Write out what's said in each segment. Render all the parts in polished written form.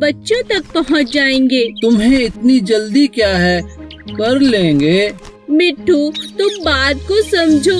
बच्चों तक पहुंच जाएंगे। तुम्हें इतनी जल्दी क्या है, कर लेंगे। मिट्ठू, तुम बात को समझो।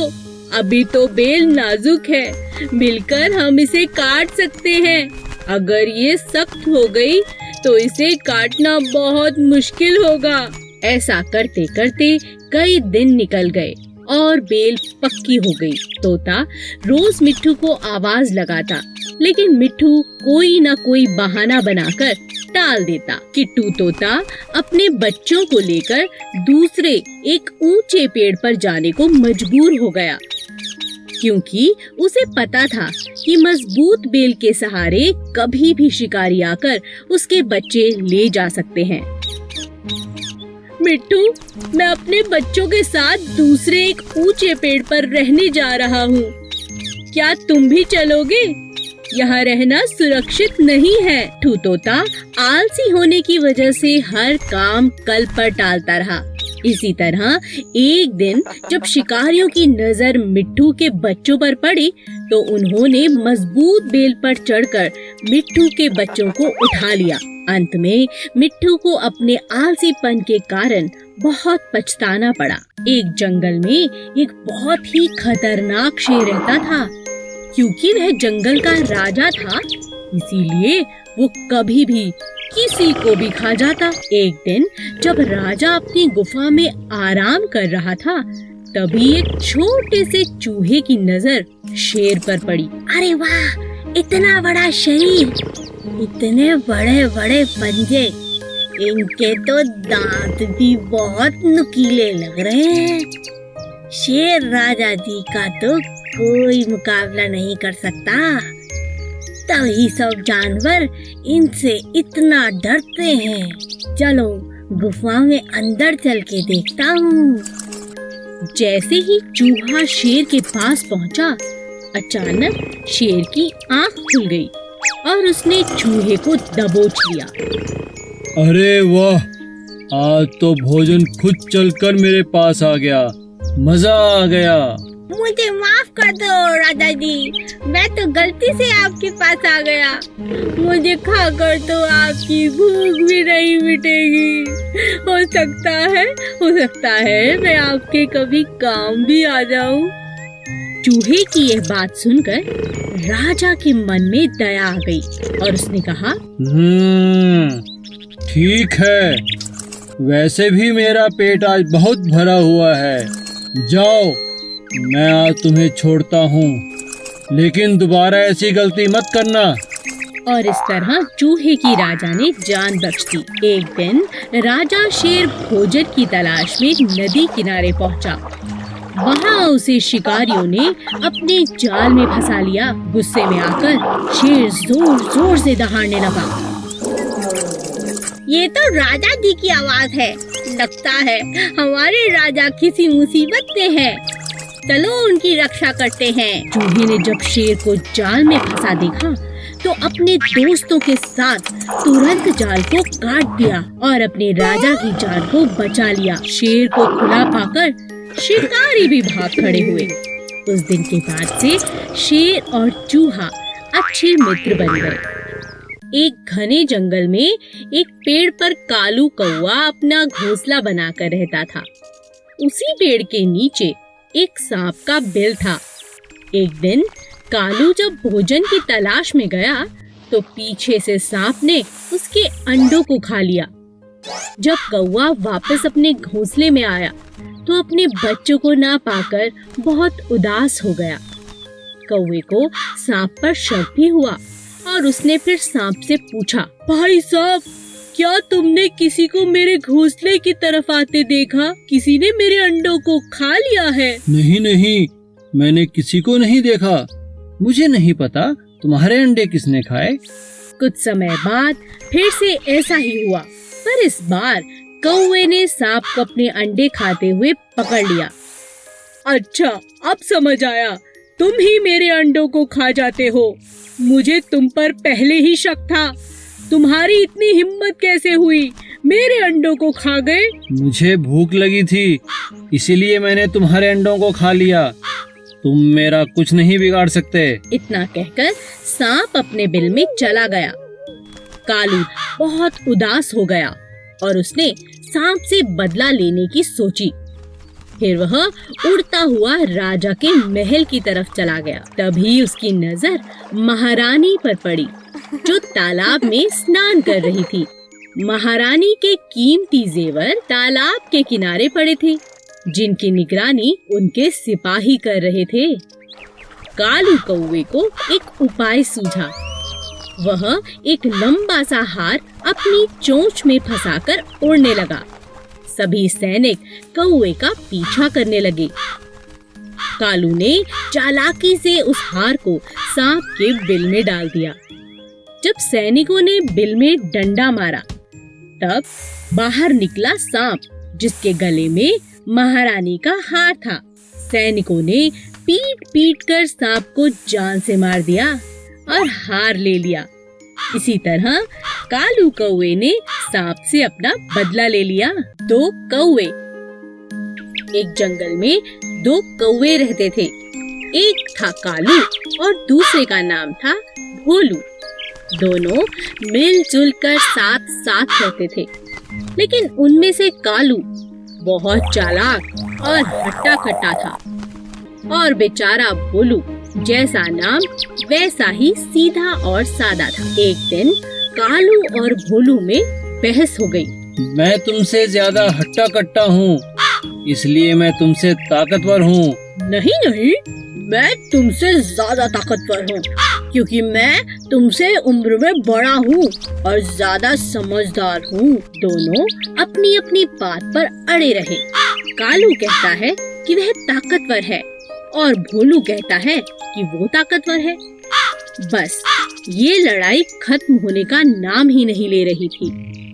अभी तो बेल नाजुक है, मिलकर हम इसे काट सकते हैं। अगर ये सख्त हो गई तो इसे काटना बहुत मुश्किल होगा। ऐसा करते करते कई दिन निकल गए और बेल पक्की हो गई। तोता रोज मिट्ठू को आवाज लगाता, लेकिन मिट्ठू कोई न कोई बहाना बनाकर टाल देता। किट्टू तोता अपने बच्चों को लेकर दूसरे एक ऊंचे पेड़ पर जाने को मजबूर हो गया, क्योंकि उसे पता था कि मजबूत बेल के सहारे कभी भी शिकारी आकर उसके बच्चे ले जा सकते हैं। मिट्ठू, मैं अपने बच्चों के साथ दूसरे एक ऊंचे पेड़ पर रहने जा रहा हूँ। क्या तुम भी चलोगे? यहाँ रहना सुरक्षित नहीं है। मिट्ठू तोता आलसी होने की वजह से हर काम कल पर टालता रहा। इसी तरह एक दिन जब शिकारियों की नजर मिट्ठू के बच्चों पर पड़ी, तो उन्होंने मजबूत बेल पर चढ़कर मिट्ठू के बच्चों को उठा लिया। अंत में मिट्ठू को अपने आलसीपन के कारण बहुत पछताना पड़ा। एक जंगल में एक बहुत ही खतरनाक शेर रहता था। क्योंकि वह जंगल का राजा था, इसीलिए वो कभी भी किसी को भी खा जाता। एक दिन जब राजा अपनी गुफा में आराम कर रहा था, तभी एक छोटे से चूहे की नजर शेर पर पड़ी। अरे वाह, इतना बड़ा शरीर, इतने बड़े बड़े पंजे, इनके तो दांत भी बहुत नुकीले लग रहे हैं। शेर राजा जी का तो कोई मुकाबला नहीं कर सकता। तभी सब जानवर इनसे इतना डरते हैं। चलो गुफा में अंदर चल के देखता हूँ। जैसे ही चूहा शेर के पास पहुँचा, अचानक शेर की आँख खुल गई और उसने चूहे को दबोच लिया। अरे वाह, आज तो भोजन खुद चलकर मेरे पास आ गया, मजा आ गया। मुझे माफ कर दो राजा जी, मैं तो गलती से आपके पास आ गया। मुझे खाकर तो आपकी भूख भी नहीं मिटेगी। हो सकता है मैं आपके कभी काम भी आ जाऊं। चूहे की यह बात सुनकर राजा के मन में दया आ गई और उसने कहा, ठीक है, वैसे भी मेरा पेट आज बहुत भरा हुआ है। जाओ, मैं आज तुम्हें छोड़ता हूँ, लेकिन दोबारा ऐसी गलती मत करना। और इस तरह चूहे की राजा ने जान बख्श दी। एक दिन राजा शेर भोजन की तलाश में नदी किनारे पहुँचा। वहाँ उसे शिकारियों ने अपने जाल में फंसा लिया। गुस्से में आकर शेर जोर जोर से दहाड़ने लगा। ये तो राजा जी की आवाज है। लगता है हमारे राजा किसी मुसीबत में है। चलो उनकी रक्षा करते हैं। चूहे ने जब शेर को जाल में फंसा देखा, तो अपने दोस्तों के साथ तुरंत जाल को काट दिया और अपने राजा की जान को बचा लिया। शेर को खुला पाकर शिकारी भी भाग खड़े हुए। उस दिन के बाद से शेर और चूहा अच्छे मित्र बन गए। एक घने जंगल में एक पेड़ पर कालू कौवा अपना घोंसला बनाकर रहता था। उसी पेड़ के नीचे एक सांप का बिल था। एक दिन कालू जब भोजन की तलाश में गया, तो पीछे से सांप ने उसके अंडों को खा लिया। जब कौवा वापस अपने घोंसले में आया, तो अपने बच्चों को ना पाकर बहुत उदास हो गया। कौवे को सांप पर शक भी हुआ और उसने फिर सांप से पूछा, भाई सांप, क्या तुमने किसी को मेरे घोंसले की तरफ आते देखा? किसी ने मेरे अंडों को खा लिया है? नहीं, मैंने किसी को नहीं देखा। मुझे नहीं पता तुम्हारे अंडे किसने खाए। कुछ समय बाद फिर से ऐसा ही हुआ, पर इस बार कौवे ने सांप को अपने अंडे खाते हुए पकड़ लिया। अच्छा, अब समझ आया, तुम ही मेरे अंडों को खा जाते हो। मुझे तुम पर पहले ही शक था। तुम्हारी इतनी हिम्मत कैसे हुई? मेरे अंडों को खा गए। मुझे भूख लगी थी, इसीलिए मैंने तुम्हारे अंडों को खा लिया। तुम मेरा कुछ नहीं बिगाड़ सकते। इतना कहकर सांप अपने बिल में चला गया। कालू बहुत उदास हो गया और उसने सांप से बदला लेने की सोची। फिर वह उड़ता हुआ राजा के महल की तरफ चला गया। तभी उसकी नजर महारानी पर पड़ी, जो तालाब में स्नान कर रही थी। महारानी के कीमती जेवर तालाब के किनारे पड़े थे, जिनकी निगरानी उनके सिपाही कर रहे थे। कालू कौवे को एक उपाय सूझा। वह एक लंबा सा हार अपनी चोंच में फंसाकर उड़ने लगा। सभी सैनिक कौवे का पीछा करने लगे। कालू ने चालाकी से उस हार को सांप के बिल में डाल दिया। जब सैनिकों ने बिल में डंडा मारा, तब बाहर निकला सांप, जिसके गले में महारानी का हार था। सैनिकों ने पीट पीट कर सांप को जान से मार दिया और हार ले लिया। इसी तरह कालू कौवे ने सांप से अपना बदला ले लिया। दो कौवे। एक जंगल में दो कौवे रहते थे। एक था कालू और दूसरे का नाम था भोलू। दोनों मिलजुल कर साथ साथ रहते थे, लेकिन उनमें से कालू बहुत चालाक और हट्टा कट्टा था और बेचारा भोलू, जैसा नाम वैसा ही सीधा और सादा था। एक दिन कालू और भोलू में बहस हो गई। मैं तुमसे ज्यादा हट्टा कट्टा हूँ, इसलिए मैं तुमसे ताकतवर हूँ। नहीं नहीं, मैं तुमसे ज्यादा ताकतवर हूँ, क्योंकि मैं तुमसे उम्र में बड़ा हूँ और ज्यादा समझदार हूँ। दोनों अपनी अपनी बात पर अड़े रहे। कालू कहता है कि वह ताकतवर है और भोलू कहता है कि वो ताकतवर है। बस ये लड़ाई खत्म होने का नाम ही नहीं ले रही थी।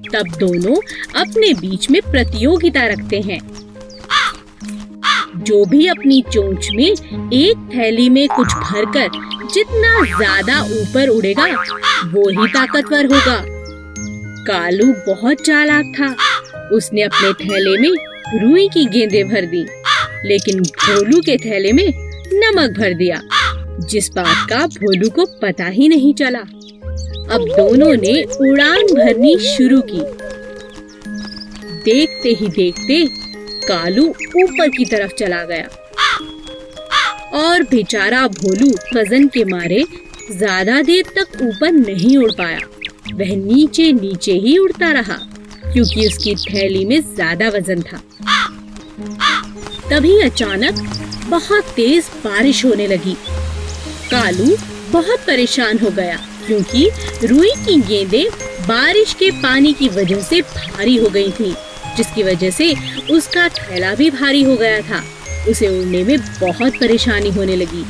तब दोनों अपने बीच में प्रतियोगिता रखते हैं। जो भी अपनी चोंच में एक थैली में कुछ भरकर जितना ज्यादा ऊपर उड़ेगा, वो ही ताकतवर होगा। कालू बहुत चालाक था। उसने अपने थैले में रुई की गेंदें भर दी, लेकिन भोलू के थैले में नमक भर दिया, जिस बात का भोलू को पता ही नहीं चला। अब दोनों ने उड़ान भरनी शुरू की। देखते ही देखते कालू ऊपर की तरफ चला गया और बेचारा भोलू वजन के मारे ज्यादा देर तक ऊपर नहीं उड़ पाया। वह नीचे नीचे ही उड़ता रहा, क्योंकि उसकी थैली में ज्यादा वजन था। तभी अचानक बहुत तेज बारिश होने लगी। कालू बहुत परेशान हो गया, क्योंकि रुई की गेंदें बारिश के पानी की वजह से भारी हो गई थी, जिसकी वजह से उसका थैला भी भारी हो गया था। उसे उड़ने में बहुत परेशानी होने लगी।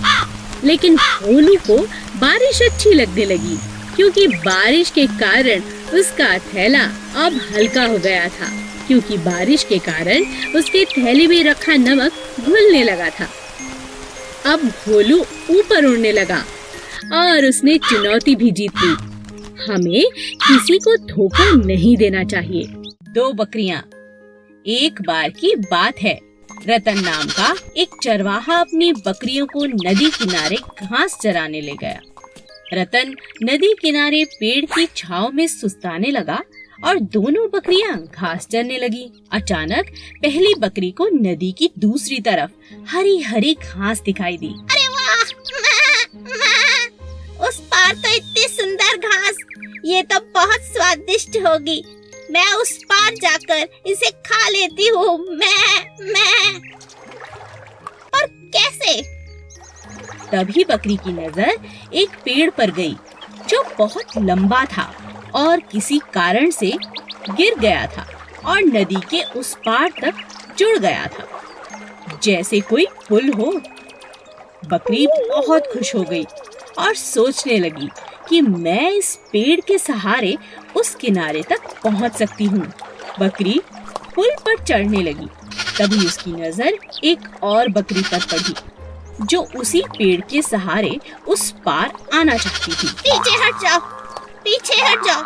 लेकिन भोलू को बारिश अच्छी लगने लगी, क्योंकि बारिश के कारण उसका थैला अब हल्का हो गया था, क्योंकि बारिश के कारण उसके थैले में रखा नमक घुलने लगा था। अब भोलू ऊपर उड़ने लगा और उसने चुनौती भी जीत ली। हमें किसी को धोखा नहीं देना चाहिए। दो बकरियां। एक बार की बात है, रतन नाम का एक चरवाहा अपनी बकरियों को नदी किनारे घास चराने ले गया। रतन नदी किनारे पेड़ की छांव में सुस्ताने लगा और दोनों बकरियां घास चरने लगी। अचानक पहली बकरी को नदी की दूसरी तरफ हरी हरी घास दिखाई दी। अरे वाह! उस पार तो इतनी सुंदर घास, ये तो बहुत स्वादिष्ट होगी। मैं उस पार जाकर इसे खा लेती हूँ। मैं पर कैसे? तभी बकरी की नजर एक पेड़ पर गई, जो बहुत लंबा था और किसी कारण से गिर गया था और नदी के उस पार तक जुड़ गया था, जैसे कोई पुल हो। बकरी बहुत खुश हो गई और सोचने लगी कि मैं इस पेड़ के सहारे उस किनारे तक पहुंच सकती हूँ। बकरी पुल पर चढ़ने लगी। तभी उसकी नजर एक और बकरी पर पड़ी, जो उसी पेड़ के सहारे उस पार आना चाहती थी। पीछे हट जाओ, पीछे हट जाओ,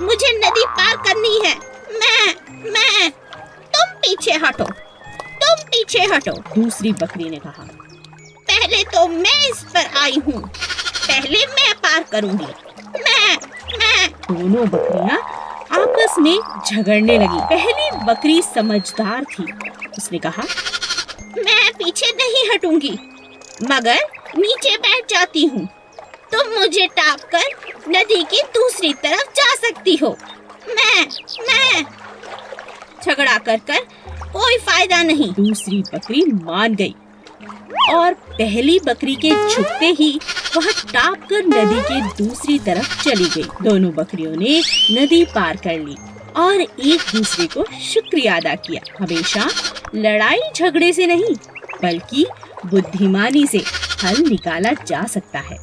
मुझे नदी पार करनी है। मैं तुम पीछे हटो, तुम पीछे हटो। दूसरी बकरी ने कहा, पहले तो मैं इस पर आई हूँ, पहले मैं पार करूँगी। मैं मैं। दोनों बकरियां आपस में झगड़ने लगी। पहली बकरी समझदार थी। उसने कहा, मैं पीछे नहीं हटूंगी, मगर नीचे बैठ जाती हूँ। तुम मुझे टाप कर नदी की दूसरी तरफ जा सकती हो। मैं झगड़ा कर कोई फायदा नहीं। दूसरी बकरी मान गई और पहली बकरी के झुकते ही वह टाप कर नदी के दूसरी तरफ चली गई। दोनों बकरियों ने नदी पार कर ली और एक दूसरे को शुक्रिया अदा किया। हमेशा लड़ाई झगड़े से नहीं, बल्कि बुद्धिमानी से हल निकाला जा सकता है।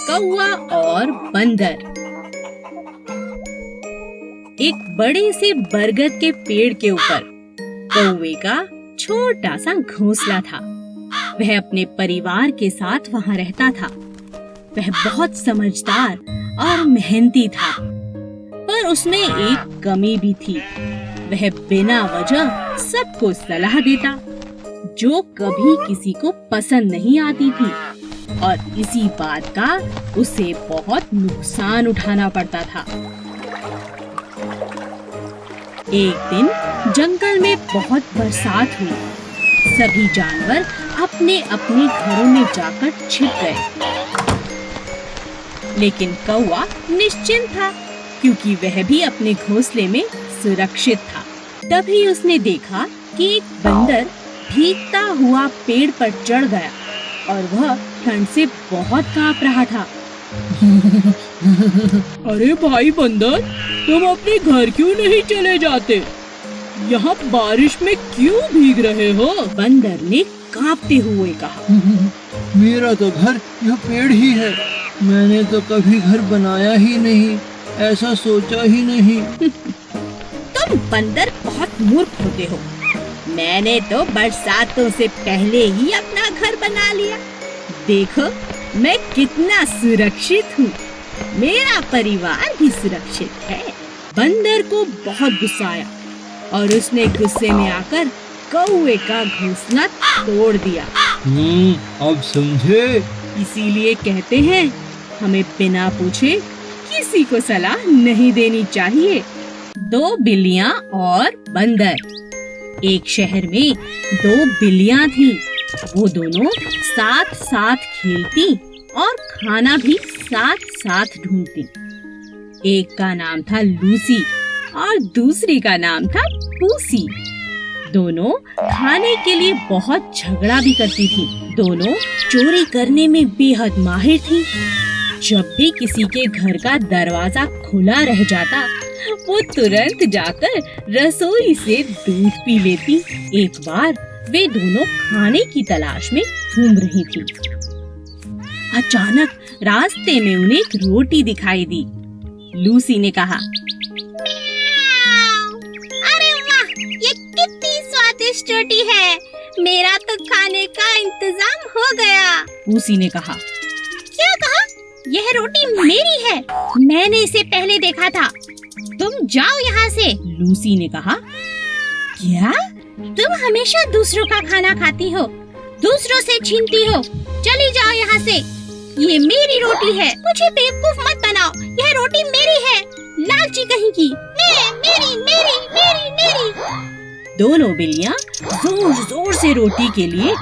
कौवा और बंदर। एक बड़े से बरगद के पेड़ के ऊपर कौवे का छोटा सा घोंसला था। वह अपने परिवार के साथ वहाँ रहता था। वह बहुत समझदार और मेहनती था, पर उसमें एक कमी भी थी। वह बिना वजह सबको सलाह देता, जो कभी किसी को पसंद नहीं आती थी, और इसी बात का उसे बहुत नुकसान उठाना पड़ता था। एक दिन जंगल में बहुत बरसात हुई। सभी जानवर अपने अपने घरों में जाकर छिप गए, लेकिन कौवा निश्चिंत था, क्योंकि वह भी अपने घोंसले में सुरक्षित था। तभी उसने देखा कि एक बंदर भीगता हुआ पेड़ पर चढ़ गया और वह ठंड से बहुत कांप रहा था। अरे भाई बंदर, तुम अपने घर क्यों नहीं चले जाते? यहाँ बारिश में क्यों भीग रहे हो? बंदर ने कांपते हुए कहा, मेरा तो घर यह पेड़ ही है। मैंने तो कभी घर बनाया ही नहीं, ऐसा सोचा ही नहीं। तुम बंदर बहुत मूर्ख होते हो। मैंने तो बरसातों से पहले ही अपना घर बना लिया। देखो मैं कितना सुरक्षित हूँ। मेरा परिवार भी सुरक्षित है। बंदर को बहुत गुस्सा आया और उसने गुस्से में आकर कौवे का घोंसला तोड़ दिया। अब समझे? इसीलिए कहते हैं, हमें बिना पूछे किसी को सलाह नहीं देनी चाहिए। दो बिल्लियाँ और बंदर। एक शहर में दो बिल्लियाँ थीं। वो दोनों साथ साथ खेलती और खाना भी साथ साथ ढूंढती। एक का नाम था लूसी और दूसरी का नाम था पूसी। दोनों खाने के लिए बहुत झगड़ा भी करती थी। दोनों चोरी करने में बेहद माहिर थी। जब भी किसी के घर का दरवाजा खुला रह जाता, वो तुरंत जाकर रसोई से दूध पी लेती। एक बार वे दोनों खाने की तलाश में घूम रही थी। अचानक रास्ते में उन्हें एक रोटी दिखाई दी। लूसी ने कहा, अरे वाह, ये कितनी स्वादिष्ट रोटी है। मेरा तो खाने का इंतजाम हो गया। पूसी ने कहा, क्या कहा? यह रोटी मेरी है। मैंने इसे पहले देखा था। तुम जाओ यहाँ से। लूसी ने कहा, क्या? तुम हमेशा दूसरों का खाना खाती हो, दूसरों से छीनती हो। चली जाओ यहाँ से। ये मेरी रोटी है। मुझे बेवकूफ मत बनाओ। यह रोटी मेरी है। लालची कहीं की। मेरी मेरी मेरी मेरी। दोनों बिल्लियाँ जोर जोर से रोटी के लिए